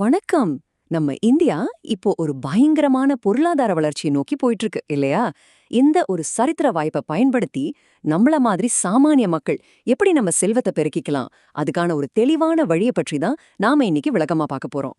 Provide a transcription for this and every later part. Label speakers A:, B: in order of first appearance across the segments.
A: வணக்கம். நம்ம இந்தியா இப்போ ஒரு பயங்கரமான பொருளாதார வளர்ச்சியை நோக்கி போயிட்டு இருக்கு இல்லையா? இந்த ஒரு சரித்திர வாய்ப்பை பயன்படுத்தி நம்மள மாதிரி சாமானிய மக்கள் எப்படி நம்ம செல்வத்தை பெருக்கிக்கலாம், அதுக்கான ஒரு தெளிவான வழியை பற்றி தான் நாம இன்னைக்கு விளக்கமா பார்க்க போறோம்.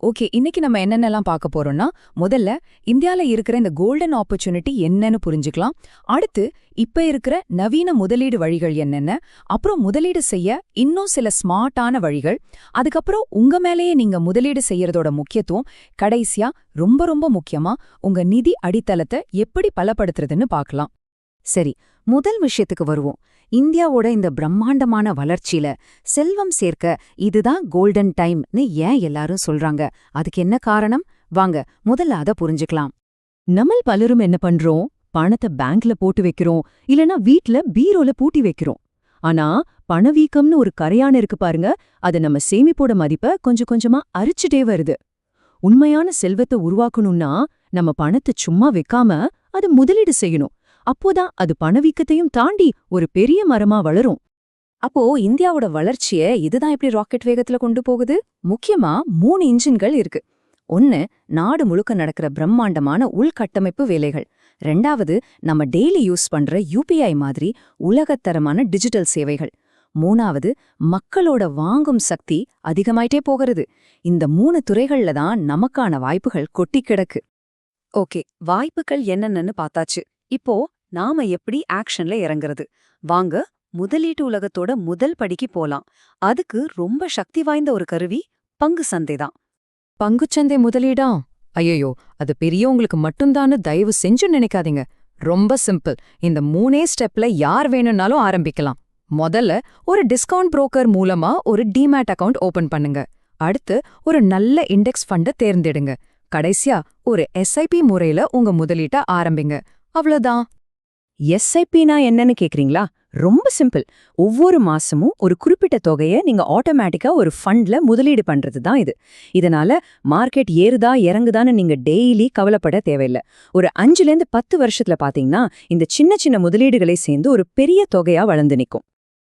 B: ஓகே, இன்னைக்கு நம்ம என்னென்னலாம் பார்க்க போறோம்னா, முதல்ல இந்தியால இருக்கிற இந்த கோல்டன் ஆப்பர்ச்சுனிட்டி என்னன்னு புரிஞ்சுக்கலாம். அடுத்து இப்ப இருக்கிற நவீன முதலீடு வழிகள் என்னென்ன, அப்புறம் முதலீடு செய்ய இன்னும் சில ஸ்மார்ட்டான வழிகள், அதுக்கப்புறம் உங்க மேலேயே நீங்க முதலீடு செய்யறதோட முக்கியத்துவம், கடைசியா ரொம்ப ரொம்ப முக்கியமா உங்க நிதி அடித்தளத்தை எப்படி பலப்படுத்துறதுன்னு பார்க்கலாம்.
C: சரி, முதல் விஷயத்துக்கு வருவோம். இந்தியாவோட இந்த பிரம்மாண்டமான வளர்ச்சியில செல்வம் சேர்க்க இதுதான் கோல்டன் டைம்னு ஏன் எல்லாரும் சொல்றாங்க? அதுக்கு என்ன காரணம்? வாங்க முதல்ல அத புரிஞ்சுக்கலாம்.
A: நம்ம பலரும் என்ன பண்றோம்? பணத்தை பேங்க்ல போட்டு வைக்கிறோம், இல்லனா வீட்ல பீரோல பூட்டி வைக்கிறோம். ஆனா பணவீக்கம்னு ஒரு கரையான இருக்கு பாருங்க, அது நம்ம சேமிப்போட மதிப்பை கொஞ்சம் கொஞ்சமா அரிச்சுட்டே வருது. உண்மையான செல்வத்தை உருவாக்கணும்னா நம்ம பணத்தை சும்மா வைக்காம அது முதலீடு செய்யணும். அப்போதான் அது பணவீக்கத்தையும் தாண்டி ஒரு பெரிய மரமா வளரும்.
C: அப்போ இந்தியாவோட வளர்ச்சிய இதுதான் எப்படி ராக்கெட் வேகத்துல கொண்டு போகுது? முக்கியமா 3 இன்ஜின்கள் இருக்கு. ஒன்னு, நாடு முழுக்க நடக்கிற பிரம்மாண்டமான உள்கட்டமைப்பு வேலைகள். 2வது, நம்ம டெய்லி யூஸ் பண்ற UPI மாதிரி உலகத்தரமான டிஜிட்டல் சேவைகள். 3வது, மக்களோட வாங்கும் சக்தி அதிகமாயிட்டே போகிறது. இந்த 3 துறைகள்ல தான் நமக்கான வாய்ப்புகள் கொட்டி கிடக்கு.
A: ஓகே, வாய்ப்புகள் என்னென்னு பார்த்தாச்சு. இப்போ நாம எப்படி ஆக்ஷன்ல இறங்குறது? வாங்க முதலீட்டு உலகத்தோட முதல் படிக்கு போலாம். அதுக்கு ரொம்ப சக்தி வாய்ந்த ஒரு கருவி பங்கு சந்தை தான்.
B: பங்குச்சந்தை முதலீடா? ஐயோ, அது பெரியவங்களுக்கு மட்டும்தான்னு தயவு செஞ்சு நினைக்காதீங்க. ரொம்ப சிம்பிள். இந்த 3 ஸ்டெப்ல யார் வேணும்னாலும் ஆரம்பிக்கலாம். முதல்ல ஒரு டிஸ்கவுண்ட் புரோக்கர் மூலமா ஒரு டிமேட் அக்கவுண்ட் ஓபன் பண்ணுங்க. அடுத்து ஒரு நல்ல இண்டெக்ஸ் ஃபண்டை தேர்ந்தெடுங்க. கடைசியா ஒரு SIP முறையில உங்க முதலீட்டை ஆரம்பிங்க. அவ்வளவுதான்.
C: SIPனா என்னன்னு கேக்குறீங்களா? ரொம்ப சிம்பிள். ஒவ்வொரு மாசமும் ஒரு குறிப்பிட்ட தொகையை நீங்க ஆட்டோமேட்டிக்கா ஒரு ஃபண்ட்ல முதலீடு பண்றது தான் இது. இதனால மார்க்கெட் ஏறுதா இறங்குதான்னு நீங்க டெய்லி கவலைப்பட தேவையில்லை. ஒரு 5லேருந்து 10 வருஷத்துல பாத்தீங்கன்னா இந்த சின்ன சின்ன முதலீடுகளை சேர்ந்து ஒரு பெரிய தொகையா வளர்ந்து நிக்கும்.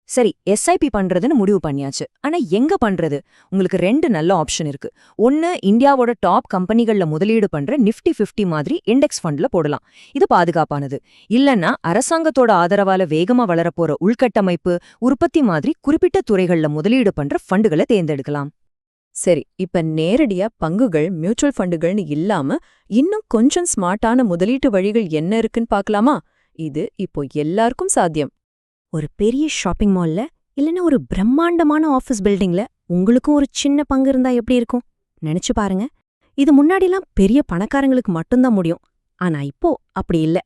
C: சரி, SIP பண்றதுன்னு முடிவு பண்ணியாச்சு. ஆனா எங்க பண்றது? உங்களுக்கு 2 நல்ல ஆப்ஷன் இருக்கு. ஒன்னு, இந்தியாவோட டாப் கம்பெனிகள்ல முதலீடு பண்ற Nifty 50 மாதிரி இண்டெக்ஸ் ஃபண்ட்ல போடலாம். இது பாதுகாப்பானது. இல்லன்னா அரசாங்கத்தோட ஆதரவால வேகமா வளரப்போற உள்கட்டமைப்பு, உற்பத்தி மாதிரி குறிப்பிட்ட துறைகள்ல முதலீடு பண்ற ஃபண்டுகளை தேர்ந்தெடுக்கலாம்.
B: சரி, இப்ப நேரடியா பங்குகள், மியூச்சுவல் ஃபண்டுகள்னு இல்லாம இன்னும் கொஞ்சம் ஸ்மார்ட்டான முதலீட்டு வழிகள் என்ன இருக்குன்னு பார்க்கலாமா? இது இப்போ எல்லாருக்கும் சாத்தியம்.
C: ஒரு பெரிய ஷாப்பிங் மால்ல இல்லைன்னா ஒரு பிரம்மாண்டமான ஆஃபீஸ் பில்டிங்ல உங்களுக்கும் ஒரு சின்ன பங்கு இருந்தா எப்படி இருக்கும்? நினைச்சு பாருங்க. இது முன்னாடிலாம் பெரிய பணக்காரங்களுக்கு மட்டும்தான் முடியும். ஆனா இப்போ அப்படி இல்ல.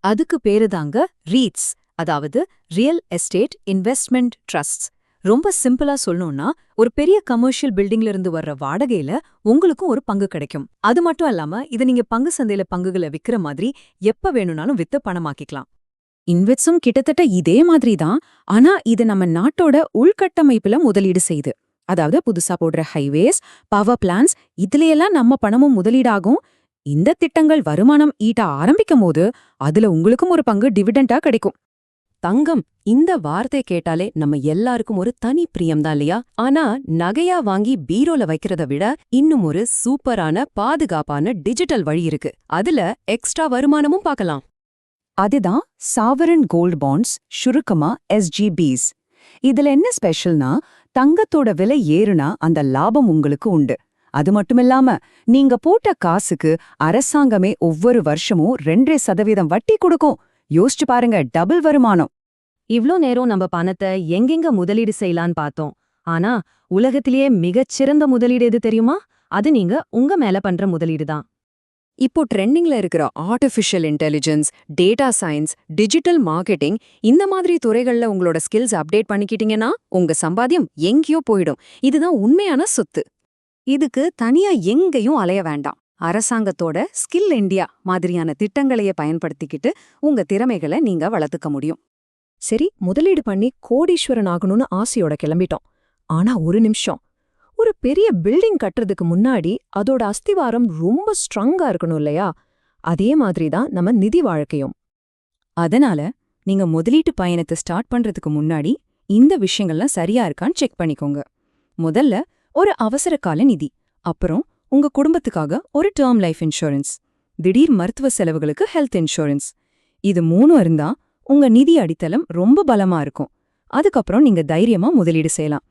A: அதுக்கு பேருதாங்க ரீட்ஸ், அதாவது ரியல் எஸ்டேட் இன்வெஸ்ட்மெண்ட் ட்ரஸ்ட்ஸ். ரொம்ப சிம்பிளா சொல்லணும்னா, ஒரு பெரிய கமர்ஷியல் பில்டிங்ல இருந்து வர்ற வாடகையில உங்களுக்கும் ஒரு பங்கு கிடைக்கும். அது மட்டும் இல்லாம இதை நீங்க பங்கு சந்தையில பங்குகளை விக்கிற மாதிரி எப்ப வேணும்னாலும் வித்து பணமாக்கிக்கலாம்.
C: இன்வெஸ்டும் கிட்டத்தட்ட இதே மாதிரி தான். ஆனா இது நம்ம நாட்டோட உள்கட்டமைப்புல முதலீடு செய்யுது. அதாவது புதுசா போடுற ஹைவேஸ், பவர் பிளான்ஸ், இதுலயெல்லாம் நம்ம பணமும் முதலீடாகும். இந்த திட்டங்கள் வருமானம் ஈட்ட ஆரம்பிக்கும் போது அதுல உங்களுக்கும் ஒரு பங்கு டிவிடெண்டா கிடைக்கும்.
A: தங்கம், இந்த வார்த்தை கேட்டாலே நம்ம எல்லாருக்கும் ஒரு தனி பிரியம்தான் இல்லையா? ஆனா நகையா வாங்கி பீரோல வைக்கிறத விட இன்னும் ஒரு சூப்பரான பாதுகாப்பான டிஜிட்டல் வழி இருக்கு. அதுல எக்ஸ்ட்ரா வருமானமும் பார்க்கலாம்.
C: அதுதான் சாவரன் கோல்ட் பாண்ட்ஸ், சுருக்கமா SGBs. இதுல என்ன ஸ்பெஷல்னா, தங்கத்தோட விலை ஏறுனா அந்த லாபம் உங்களுக்கு உண்டு. அது மட்டுமில்லாம நீங்க போட்ட காசுக்கு அரசாங்கமே ஒவ்வொரு வருஷமும் 2.5% வட்டி கொடுக்கும். யோசிச்சு பாருங்க, டபுள் வருமானம்.
A: இவ்ளோ நேரம் நம்ம பணத்தை எங்கெங்க முதலீடு செய்யலான்னு பார்த்தோம். ஆனா உலகத்திலேயே மிகச்சிறந்த முதலீடு எது தெரியுமா? அது நீங்க உங்க மேல பண்ற முதலீடு தான். இப்போ ட்ரெண்டிங்ல இருக்கிற artificial intelligence, data science, digital marketing, இந்த மாதிரி துறைகள்ல உங்களோட ஸ்கில்ஸ் அப்டேட் பண்ணிக்கிட்டீங்கன்னா உங்க சம்பாத்தியம் எங்கேயோ போயிடும். இதுதான் உண்மையான சொத்து. இதுக்கு தனியா எங்கேயும் அலைய வேண்டாம். அரசாங்கத்தோட ஸ்கில் இந்தியா மாதிரியான திட்டங்களையே பயன்படுத்திக்கிட்டு உங்க திறமைகளை நீங்க வளர்த்துக்க முடியும். சரி, முதலீடு பண்ணி கோடீஸ்வரன் ஆகணும்னு ஆசையோட கிளம்பிட்டோம். ஆனா ஒரு நிமிஷம், ஒரு பெரிய பில்டிங் கட்டுறதுக்கு முன்னாடி அதோட அஸ்திவாரம் ரொம்ப ஸ்ட்ராங்கா இருக்கணும் இல்லையா? அதே மாதிரி தான் நம்ம நிதி வாழ்க்கையும். அதனால நீங்க முதலீட்டு பயணத்தை ஸ்டார்ட் பண்றதுக்கு முன்னாடி இந்த விஷயங்கள்லாம் சரியா இருக்கான்னு செக் பண்ணிக்கோங்க. முதல்ல ஒரு அவசர கால நிதி,
C: அப்புறம் உங்க குடும்பத்துக்காக ஒரு டேர்ம் லைஃப் இன்சூரன்ஸ், திடீர் மருத்துவ செலவுகளுக்கு ஹெல்த் இன்சூரன்ஸ். இது 3 இருந்தா உங்க நிதி அடித்தளம் ரொம்ப பலமா இருக்கும். அதுக்கப்புறம் நீங்க தைரியமா முதலீடு செய்யலாம்.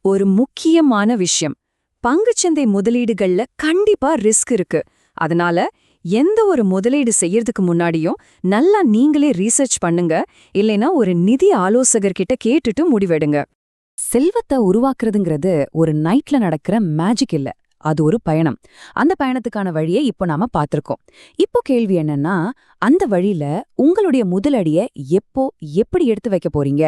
C: ஒரு முக்கியமான விஷயம், பங்குச்சந்தை முதலீடுகள்ல கண்டிப்பா ரிஸ்க் இருக்கு. அதனால எந்த ஒரு முதலீடு செய்யறதுக்கு முன்னாடியும் நல்லா நீங்களே ரீசர்ச் பண்ணுங்க, இல்லைனா ஒரு நிதி ஆலோசகர்கிட்ட கேட்டுட்டு முடிவெடுங்க. செல்வத்தை உருவாக்குறதுங்கிறது ஒரு நைட்ல நடக்கிற மேஜிக் இல்ல, அது ஒரு பயணம். அந்த பயணத்துக்கான வழியை இப்போ நாம பார்த்திருக்கோம். இப்போ கேள்வி என்னன்னா, அந்த வழியில உங்களுடைய முதலடியை எப்போ எப்படி எடுத்து வைக்க போறீங்க?